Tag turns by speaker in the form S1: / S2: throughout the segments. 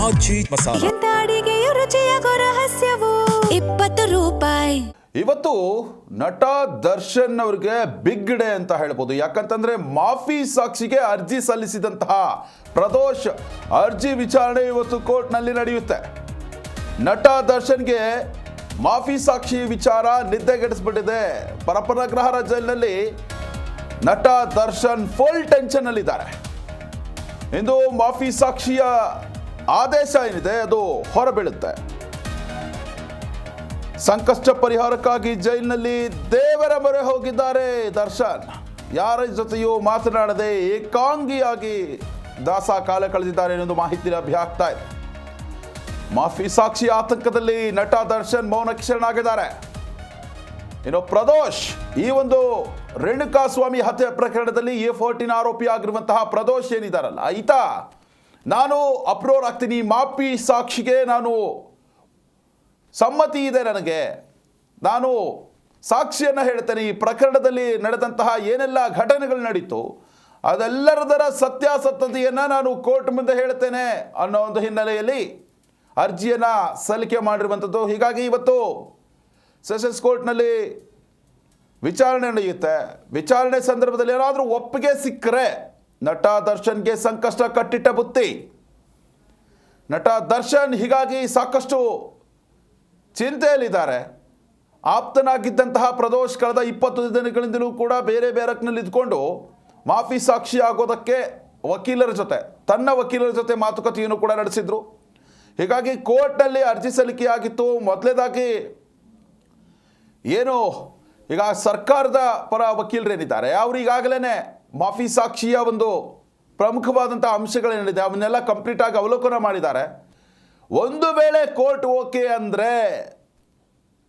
S1: ಆಚಿ ಮಸಾಲ.
S2: ಎಂತ ಅಡಿಗೆಯ ರುಚಿಯಾಗೋ ರಹಸ್ಯವು 20 ರೂಪಾಯಿ.
S3: ಇವತ್ತು ನಟ ದರ್ಶನ್ ಅವ್ರಿಗೆ ಬಿಗ್ ಡೇ ಅಂತ ಹೇಳ್ಬೋದು. ಯಾಕಂತಂದ್ರೆ ಮಾಫಿ ಸಾಕ್ಷಿಗೆ ಅರ್ಜಿ ಸಲ್ಲಿಸಿದಂತಹ ಪ್ರದೋಷ್ ಅರ್ಜಿ ವಿಚಾರಣೆ ಇವತ್ತು ಕೋರ್ಟ್ನಲ್ಲಿ ನಡೆಯುತ್ತೆ. ನಟ ದರ್ಶನ್ಗೆ ಮಾಫಿ ಸಾಕ್ಷಿ ವಿಚಾರ ನಿದ್ದೆಗೆಡಿಸ್ಬಿಟ್ಟಿದೆ. ಪರಪ್ಪನಗ್ರಹಾರ ಜೈಲಿನಲ್ಲಿ ನಟ ದರ್ಶನ್ ಫುಲ್ ಟೆನ್ಷನ್ ಅಲ್ಲಿದ್ದಾರೆ. ಇಂದು ಮಾಫಿ ಸಾಕ್ಷಿಯ ಆದೇಶ ಏನಿದೆ ಅದು ಹೊರಬೀಳುತ್ತೆ. ಸಂಕಷ್ಟ ಪರಿಹಾರಕ್ಕಾಗಿ ಜೈಲಿನಲ್ಲಿ ದೇವರ ಮೊರೆ ಹೋಗಿದ್ದಾರೆ ದರ್ಶನ್. ಯಾರ ಜೊತೆಯೂ ಮಾತನಾಡದೆ ಏಕಾಂಗಿಯಾಗಿ ದಾಸ ಕಾಲ ಕಳೆದಿದ್ದಾರೆ ಎನ್ನುವುದು ಮಾಹಿತಿ ಲಭ್ಯ ಆಗ್ತಾ ಇದೆ. ಮಾಫಿ ಸಾಕ್ಷಿ ಆತಂಕದಲ್ಲಿ ನಟ ದರ್ಶನ್ ಮೌನಕ್ಕೆ ಶರಣಾಗಿದ್ದಾರೆ. ಇನ್ನು ಪ್ರದೋಷ್, ಈ ಒಂದು ರೇಣುಕಾಸ್ವಾಮಿ ಹತ್ಯೆ ಪ್ರಕರಣದಲ್ಲಿ A14 ಆರೋಪಿ ಆಗಿರುವಂತಹ ಪ್ರದೋಷ್ ಏನಿದಾರಲ್ಲ, ಈತ ನಾನು ಅಪ್ರೋರ್ ಆಗ್ತೀನಿ, ಮಾಫಿ ಸಾಕ್ಷಿಗೆ ನಾನು ಸಮ್ಮತಿ ಇದೆ, ನಾನು ಸಾಕ್ಷಿಯನ್ನು ಹೇಳ್ತೇನೆ, ಈ ಪ್ರಕರಣದಲ್ಲಿ ನಡೆದಂತಹ ಏನೆಲ್ಲ ಘಟನೆಗಳು ನಡೀತು ಅದೆಲ್ಲರದರ ಸತ್ಯಾಸತ್ಯತೆಯನ್ನು ನಾನು ಕೋರ್ಟ್ ಮುಂದೆ ಹೇಳ್ತೇನೆ ಅನ್ನೋ ಒಂದು ಹಿನ್ನೆಲೆಯಲ್ಲಿ ಅರ್ಜಿಯನ್ನು ಸಲ್ಲಿಕೆ ಮಾಡಿರುವಂಥದ್ದು. ಹೀಗಾಗಿ ಇವತ್ತು ಸೆಷನ್ಸ್ ಕೋರ್ಟ್ನಲ್ಲಿ ವಿಚಾರಣೆ ನಡೆಯುತ್ತೆ. ವಿಚಾರಣೆ ಸಂದರ್ಭದಲ್ಲಿ ಏನಾದರೂ ಒಪ್ಪಿಗೆ ಸಿಕ್ಕರೆ ನಟ ದರ್ಶನ್ಗೆ ಸಂಕಷ್ಟ ಕಟ್ಟಿಟ್ಟ ಬುತ್ತಿ. ನಟ ದರ್ಶನ್ ಹೀಗಾಗಿ ಸಾಕಷ್ಟು ಚಿಂತೆಯಲ್ಲಿದ್ದಾರೆ. ಆಪ್ತನಾಗಿದ್ದಂತಹ ಪ್ರದೋಷ್ ಕಳೆದ 20 ದಿನಗಳಿಂದಲೂ ಕೂಡ ಬೇರೆ ಬೇರಕ್ನಲ್ಲಿ ಇದ್ಕೊಂಡು ಮಾಫಿ ಸಾಕ್ಷಿ ಆಗೋದಕ್ಕೆ ತನ್ನ ವಕೀಲರ ಜೊತೆ ಮಾತುಕತೆಯನ್ನು ಕೂಡ ನಡೆಸಿದ್ರು. ಹೀಗಾಗಿ ಕೋರ್ಟ್ನಲ್ಲಿ ಅರ್ಜಿ ಸಲ್ಲಿಕೆಯಾಗಿತ್ತು. ಮೊದಲೇದಾಗಿ ಏನು ಈಗ ಸರ್ಕಾರದ ಪರ ವಕೀಲರೇನಿದ್ದಾರೆ ಅವರು ಈಗಾಗಲೇ ಮಾಫಿ ಸಾಕ್ಷಿಯ ಒಂದು ಪ್ರಮುಖವಾದಂಥ ಅಂಶಗಳೇನಿದೆ ಅವನ್ನೆಲ್ಲ ಕಂಪ್ಲೀಟಾಗಿ ಅವಲೋಕನ ಮಾಡಿದ್ದಾರೆ. ಒಂದು ವೇಳೆ ಕೋರ್ಟ್ ಓಕೆ ಅಂದರೆ,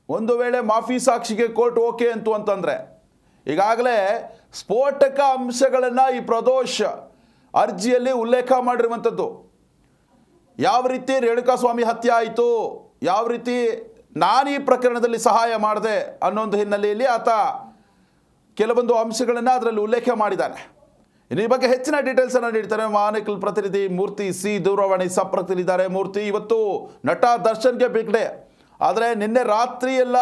S3: ಒಂದು ವೇಳೆ ಮಾಫಿ ಸಾಕ್ಷಿಗೆ ಕೋರ್ಟ್ ಓಕೆ ಅಂತಂದರೆ ಈಗಾಗಲೇ ಸ್ಫೋಟಕ ಅಂಶಗಳನ್ನು ಈ ಪ್ರದೋಷ್ ಅರ್ಜಿಯಲ್ಲಿ ಉಲ್ಲೇಖ ಮಾಡಿರುವಂಥದ್ದು. ಯಾವ ರೀತಿ ರೇಣುಕಾಸ್ವಾಮಿ ಹತ್ಯೆ ಆಯಿತು, ಯಾವ ರೀತಿ ನಾನು ಈ ಪ್ರಕರಣದಲ್ಲಿ ಸಹಾಯ ಮಾಡಿದೆ ಅನ್ನೋದು ಹಿನ್ನೆಲೆಯಲ್ಲಿ ಆತ ಕೆಲವೊಂದು ಅಂಶಗಳನ್ನು ಅದರಲ್ಲಿ ಉಲ್ಲೇಖ ಮಾಡಿದ್ದಾನೆ. ಇನ್ನು ಈ ಬಗ್ಗೆ ಹೆಚ್ಚಿನ ಡೀಟೇಲ್ಸನ್ನು ನೀಡ್ತಾರೆ ಮಾನೇಕಲ್ ಪ್ರತಿನಿಧಿ ಮೂರ್ತಿ ಸಿ ದೂರವಾಣಿ ಸಂಪರ್ಕದಲ್ಲಿದ್ದಾರೆ. ಮೂರ್ತಿ, ಇವತ್ತು ನಟ ದರ್ಶನ್ಗೆ ಬಿಗ್ ಡೇ, ಆದರೆ ನಿನ್ನೆ ರಾತ್ರಿ ಎಲ್ಲ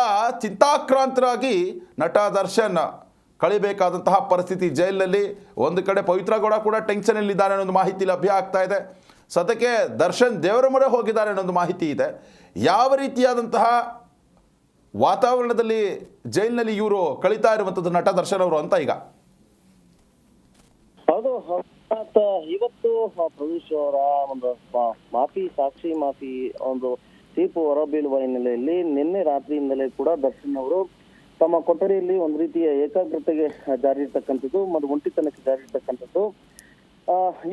S3: ಚಿಂತಾಕ್ರಾಂತರಾಗಿ ನಟ ದರ್ಶನ್ ಕಳಿಬೇಕಾದಂತಹ ಪರಿಸ್ಥಿತಿ ಜೈಲಿನಲ್ಲಿ. ಒಂದು ಕಡೆ ಪವಿತ್ರ ಗೌಡ ಕೂಡ ಟೆನ್ಷನಲ್ಲಿದ್ದಾರೆ ಅನ್ನೋದು ಮಾಹಿತಿ ಲಭ್ಯ ಆಗ್ತಾ ಇದೆ. ಸದ್ಯಕ್ಕೆ ದರ್ಶನ್ ದೇವರ ಮೊರೆ ಹೋಗಿದ್ದಾರೆ ಅನ್ನೋದು ಮಾಹಿತಿ ಇದೆ. ಯಾವ ರೀತಿಯಾದಂತಹ ವಾತಾವರಣದಲ್ಲಿ ಜೈಲಿನಲ್ಲಿ ಇವರು ಕಳೀತಾ ಇರುವಂಥದ್ದು ನಟ ದರ್ಶನ್ ಅವರು ಅಂತ ಈಗ?
S4: ಹೌದು, ಇವತ್ತು ಪ್ರದೋಷ್ ಅವರ ಒಂದು ಮಾಫಿ ಒಂದು ತೀರ್ಪು ಹೊರಬೀಳುವ ಹಿನ್ನೆಲೆಯಲ್ಲಿ ನಿನ್ನೆ ರಾತ್ರಿಯಿಂದಲೇ ಕೂಡ ದರ್ಶನ್ ಅವರು ತಮ್ಮ ಕೊಠಡಿಯಲ್ಲಿ ಒಂದು ರೀತಿಯ ಏಕಾಗ್ರತೆಗೆ ಜಾರಿ ಇರ್ತಕ್ಕಂಥದ್ದು ಮತ್ತು ಒಂಟಿತನಕ್ಕೆ ಜಾರಿ ಇರ್ತಕ್ಕಂಥದ್ದು.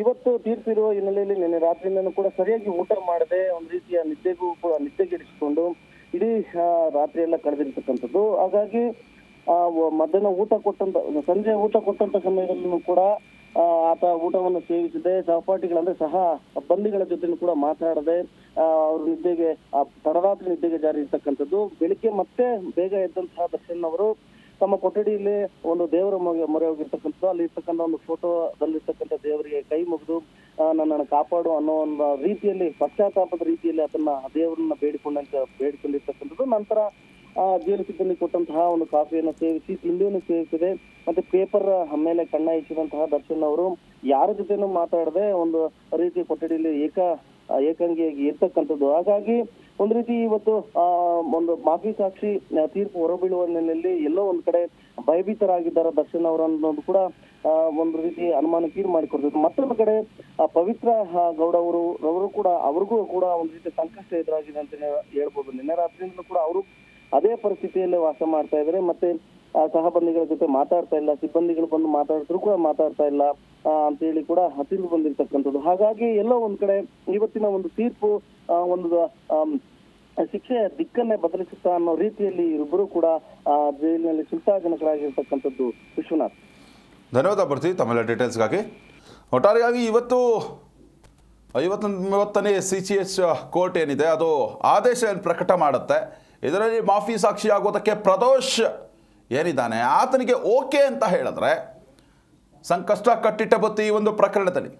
S4: ಇವತ್ತು ತೀರ್ಪಿರುವ ಹಿನ್ನೆಲೆಯಲ್ಲಿ ನಿನ್ನೆ ರಾತ್ರಿಯಿಂದನೂ ಕೂಡ ಸರಿಯಾಗಿ ಊಟ ಮಾಡದೆ ಒಂದು ರೀತಿಯ ನಿದ್ದೆಗೆಡಿಸಿಕೊಂಡು ಇಡೀ ರಾತ್ರಿ ಎಲ್ಲ ಕಳೆದಿರ್ತಕ್ಕಂಥದ್ದು. ಹಾಗಾಗಿ ಮಧ್ಯಾಹ್ನ ಸಂಜೆ ಊಟ ಕೊಟ್ಟಂತ ಸಮಯದಲ್ಲೂ ಕೂಡ ಆತ ಊಟವನ್ನು ಸೇವಿಸದೆ ಸಹಪಾಠಿಗಳಂದ್ರೆ ಸಹ ಬಂದಿಗಳ ಜೊತೆ ಕೂಡ ಮಾತನಾಡದೆ ಅವರು ತಡರಾತ್ರಿ ನಿದ್ದೆಗೆ ಜಾರಿ ಇರ್ತಕ್ಕಂಥದ್ದು. ಬೆಳಿಗ್ಗೆ ಮತ್ತೆ ಬೇಗ ಎದ್ದಂತಹ ದರ್ಶನ್ ಅವರು ತಮ್ಮ ಕೊಠಡಿಯಲ್ಲಿ ಒಂದು ದೇವರ ಮೊರೆ ಹೋಗಿರ್ತಕ್ಕಂಥದ್ದು. ಅಲ್ಲಿ ಇರ್ತಕ್ಕಂಥ ಒಂದು ಫೋಟೋದಲ್ಲಿರ್ತಕ್ಕಂಥ ದೇವರಿಗೆ ಕೈ ಮುಗಿದು ನನ್ನನ್ನು ಕಾಪಾಡು ಅನ್ನೋ ಒಂದು ರೀತಿಯಲ್ಲಿ ಪಶ್ಚಾತ್ತಾಪದ ರೀತಿಯಲ್ಲಿ ಅದನ್ನ ದೇವರನ್ನ ಬೇಡಿಕೊಂಡಿರ್ತಕ್ಕಂಥದ್ದು. ನಂತರ ಜೈಲು ಸಿಬ್ಬಂದಿ ಕೊಟ್ಟಂತಹ ಒಂದು ಕಾಫಿಯನ್ನು ಸೇವಿಸಿ, ತಿಂಡಿಯನ್ನು ಸೇವಿಸಿದೆ, ಮತ್ತೆ ಪೇಪರ್ ಮೇಲೆ ಕಣ್ಣ ಇಚ್ಚಿದಂತಹ ದರ್ಶನ್ ಅವರು ಯಾರ ಜೊತೆನೂ ಮಾತಾಡದೆ ಒಂದು ರೀತಿ ಕೊಠಡಿಯಲ್ಲಿ ಏಕಾಂಗಿಯಾಗಿ ಇರ್ತಕ್ಕಂಥದ್ದು. ಹಾಗಾಗಿ ಒಂದು ರೀತಿ ಇವತ್ತು ಒಂದು ಮಾಫಿ ಸಾಕ್ಷಿ ತೀರ್ಪು ಹೊರಬೀಳುವ ಹಿನ್ನೆಲೆಯಲ್ಲಿ ಎಲ್ಲೋ ಒಂದ್ ಕಡೆ ಭಯಭೀತರಾಗಿದ್ದಾರೆ ದರ್ಶನ್ ಅವರನ್ನೋದು ಕೂಡ ಒಂದು ರೀತಿ ಅನುಮಾನಕ್ಕೀಡು ಮಾಡಿಕೊಡ್ತಿದ್ರು. ಮತ್ತೊಂದು ಕಡೆ ಪವಿತ್ರ ಗೌಡ ಅವ್ರಿಗೂ ಕೂಡ ಒಂದು ರೀತಿ ಸಂಕಷ್ಟ ಎದುರಾಗಿದೆ ಅಂತ ಹೇಳ್ಬೋದು. ನಿನ್ನೆ ರಾತ್ರಿಯಿಂದಲೂ ಕೂಡ ಅವರು ಅದೇ ಪರಿಸ್ಥಿತಿಯಲ್ಲೇ ವಾಸ ಮಾಡ್ತಾ ಇದ್ದಾರೆ. ಮತ್ತೆ ಸಹಬಂದಿಗಳ ಜೊತೆ ಮಾತಾಡ್ತಾ ಇಲ್ಲ, ಸಿಬ್ಬಂದಿಗಳು ಬಂದು ಮಾತಾಡಿದ್ರು ಕೂಡ ಮಾತಾಡ್ತಾ ಇಲ್ಲ ಅಂತ ಹೇಳಿ ಕೂಡ ತಿಳಿದು ಬಂದಿರ್ತಕ್ಕಂಥದ್ದು. ಹಾಗಾಗಿ ಎಲ್ಲೋ ಒಂದ್ ಕಡೆ ಇವತ್ತಿನ ಒಂದು ತೀರ್ಪು ಒಂದು ಶಿಕ್ಷೆಯ ದಿಕ್ಕನ್ನೇ ಬದಲಿಸುತ್ತಾ ಅನ್ನೋ ರೀತಿಯಲ್ಲಿ ಇಬ್ಬರು ಕೂಡ ಜೈಲಿನಲ್ಲಿ ಚಿಂತಾಜನಕರಾಗಿರ್ತಕ್ಕಂಥದ್ದು. ವಿಶ್ವನಾಥ್,
S3: ಧನ್ಯವಾದ ಬರ್ತೀವಿ ತಮ್ಮೆಲ್ಲ ಡೀಟೇಲ್ಸ್ಗಾಗಿ. ಒಟ್ಟಾರೆಯಾಗಿ ಇವತ್ತು 50ನೇ CCH ಕೋರ್ಟ್ ಏನಿದೆ ಅದು ಆದೇಶ ಪ್ರಕಟ ಮಾಡುತ್ತೆ. ಇದರಲ್ಲಿ ಮಾಫಿ ಸಾಕ್ಷಿ ಆಗೋದಕ್ಕೆ ಪ್ರದೋಷ್ ಏನಿದ್ದಾನೆ ಆತನಿಗೆ ಓಕೆ ಅಂತ ಹೇಳಿದ್ರೆ ಸಂಕಷ್ಟ ಕಟ್ಟಿಟ್ಟ ಬತ್ತಿ ಈ ಒಂದು ಪ್ರಕರಣದಲ್ಲಿ